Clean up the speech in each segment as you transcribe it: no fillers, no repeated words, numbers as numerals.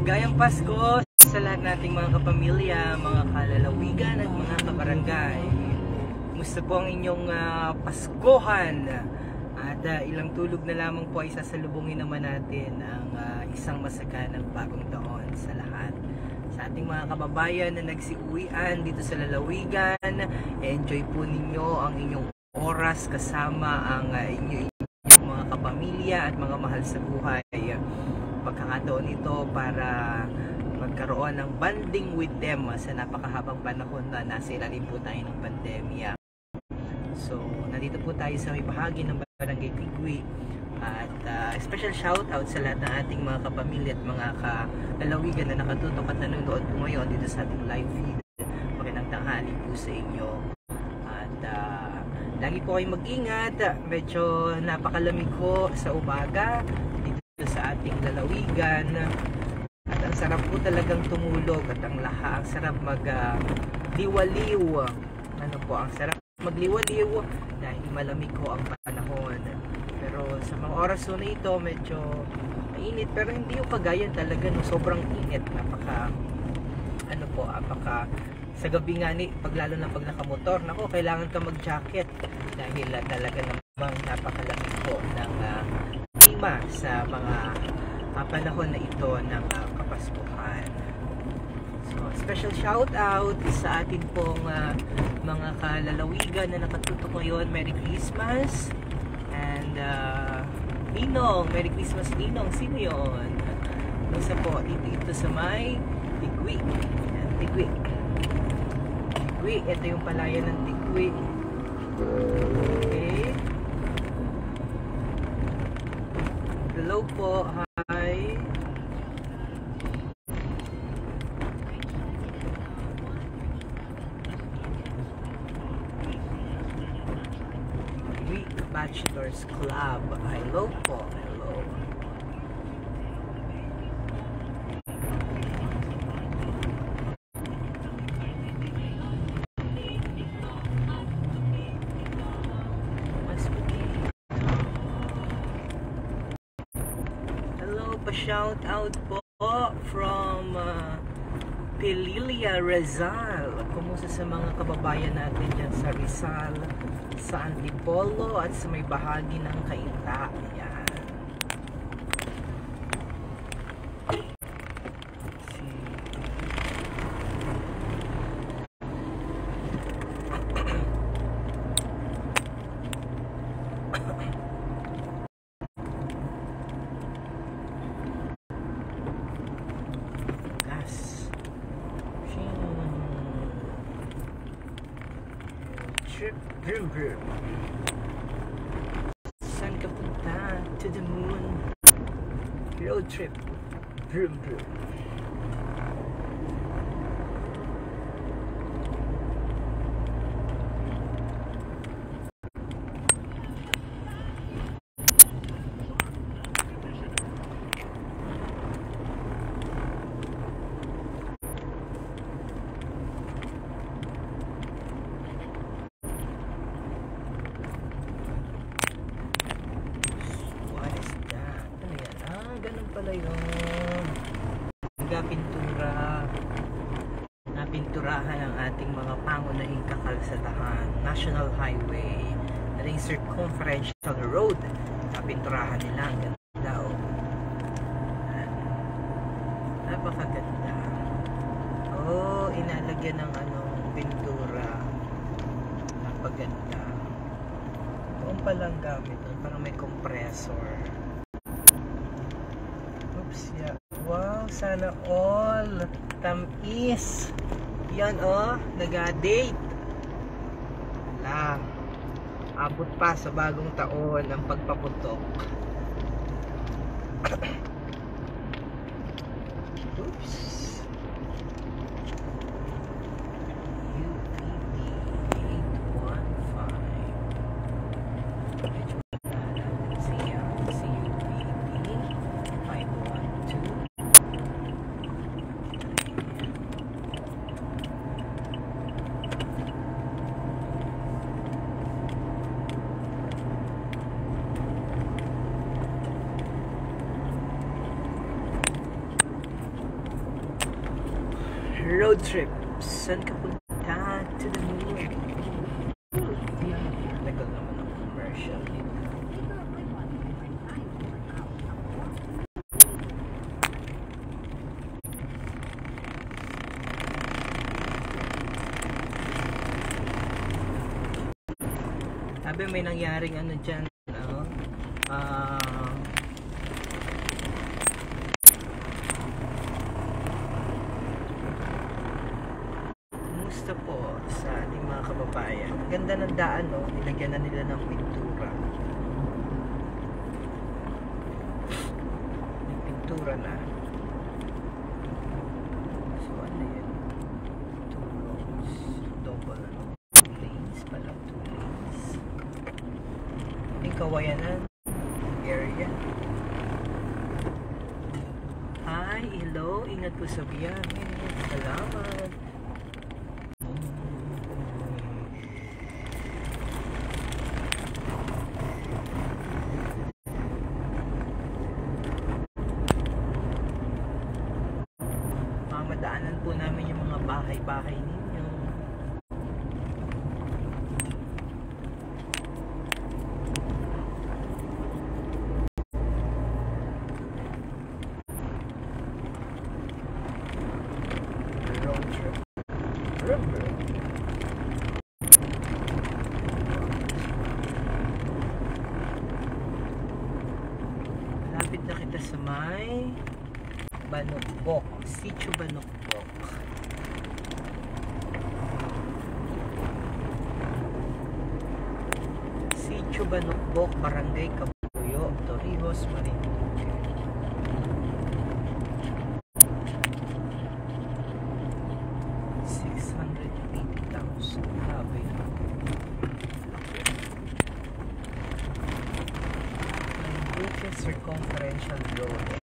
Maligayang Pasko sa lahat nating mga kapamilya, mga kalalawigan at mga kabarangay. Kumusta po ang inyong Paskohan? At ilang tulog na lamang po ay sasalubungin naman natin ang isang masaganang bagong taon sa lahat. Sa ating mga kababayan na nagsiuwian dito sa lalawigan, enjoy po ninyo ang inyong oras kasama ang inyong mga kapamilya at mga mahal sa buhay. Pagkakataon ito para magkaroon ng bonding with them sa napakahabang panahon na nasa ilalim po tayo ng pandemya. So, nandito po tayo sa may bahagi ng Barangay Tigwi at special shout out sa lahat ng ating mga kapamilya at mga kalalawigan na nakatutok at nanonood po ngayon dito sa ating live feed. Magandang tanghali po sa inyo. At lagi po kayo mag-ingat. Medyo napakalamig ko sa umaga dito sa ating lalawigan. At ang sarap po talagang tumulog at ang sarap magliwaliw. Ang sarap magliwaliw dahil malamig ko ang panahon. Pero sa mga oras na ito medyo mainit, pero hindi yung kagaya talaga no, sobrang init. Napaka sa gabi nga lalo na pag nakamotor, nako, kailangan ka mag-jacket dahil talaga namang napakalamig po ng klima sa mga panahon na ito ng Kapaskuhan. So, special shout out sa atin pong mga kalalawigan na nakatutok ngayon. Merry Christmas and Ninong, Merry Christmas Ninong. Sino yun? Isa po dito sa may Tigwi. Tigwi, ito yung palayan ng Tigwi. Okay. Hello po, hi. Tigwi Bachelors Club. Hello po, hello. Shout out po from Pililia, Rizal. Kumusta sa mga kababayan natin dyan sa Rizal, sa Antipolo at sa may bahagi ng Cainta. Yan. Saan ka punta? To the moon. Road trip. Vroom vroom. Napinturahan ang ating mga pangunahing kakalsadahan, National Highway, na ring circumferential road. Napinturahan nila ang ganda. Napakaganda. Inalagyan ng pintura. Napaganda. Doon palang gamit. Parang may compressor. Oops, yeah. Wow, sana all. Tamis. Yan nag-date. Abot pa sa bagong taon ang pagpaputok. Oops. Road trip. Saan ka punta? To the moon. Tagal naman ang commercial dito. Sabi may nangyaring ano dyan, kumusta po sa ating mga kababayan. Ganda ng daan, no? Nilagyan na nila ng pintura. May pintura na. So ano yun? 2 roads. Double, ano? 2 lanes pala. 2 lanes. May kawayanan area. Hi, hello. Ingat po sa biyahe. Salamat. Madaanan po namin yung mga bahay-bahay ninyo. Road trip. Malapit na kita sa may Banokbok, Sitio Banokbok. Sitio Banokbok, Barangay Kabuyo, Torrijos, Marinduque. $680,000. Grabe. Marinduque Circumferential Road.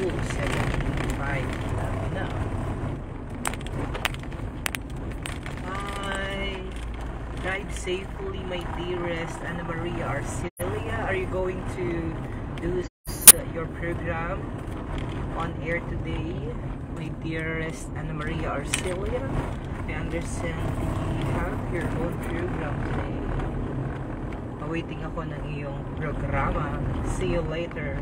275. Na. Hi. Drive safely, my dearest Ana Maria Arcilia. Are you going to do your program on air today, my dearest Ana Maria Arcilia? I understand you have your own program today. Awaiting ako ng iyong programa. See you later.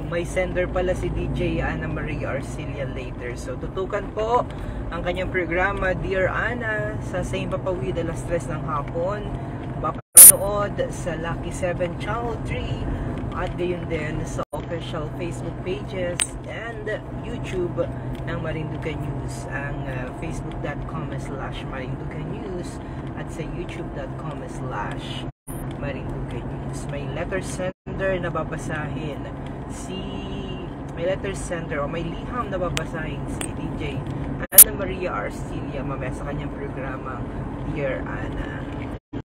May sender pala si DJ Ana Maria Arcilia later. So tutukan po ang kanyang programa, Dear Ana, sa Saint Papawid alas 3 ng hapon. Papanood sa Lucky 7 Channel 3 at gayon din sa official Facebook pages and YouTube ng Marinduque News, ang facebook.com/Marinduque News at sa youtube.com/Marinduque News. May letter sender na babasahin may letter sender o may liham na babasahin si DJ Ana Maria Arcilia mamaya sa kanyang programa, Dear Ana.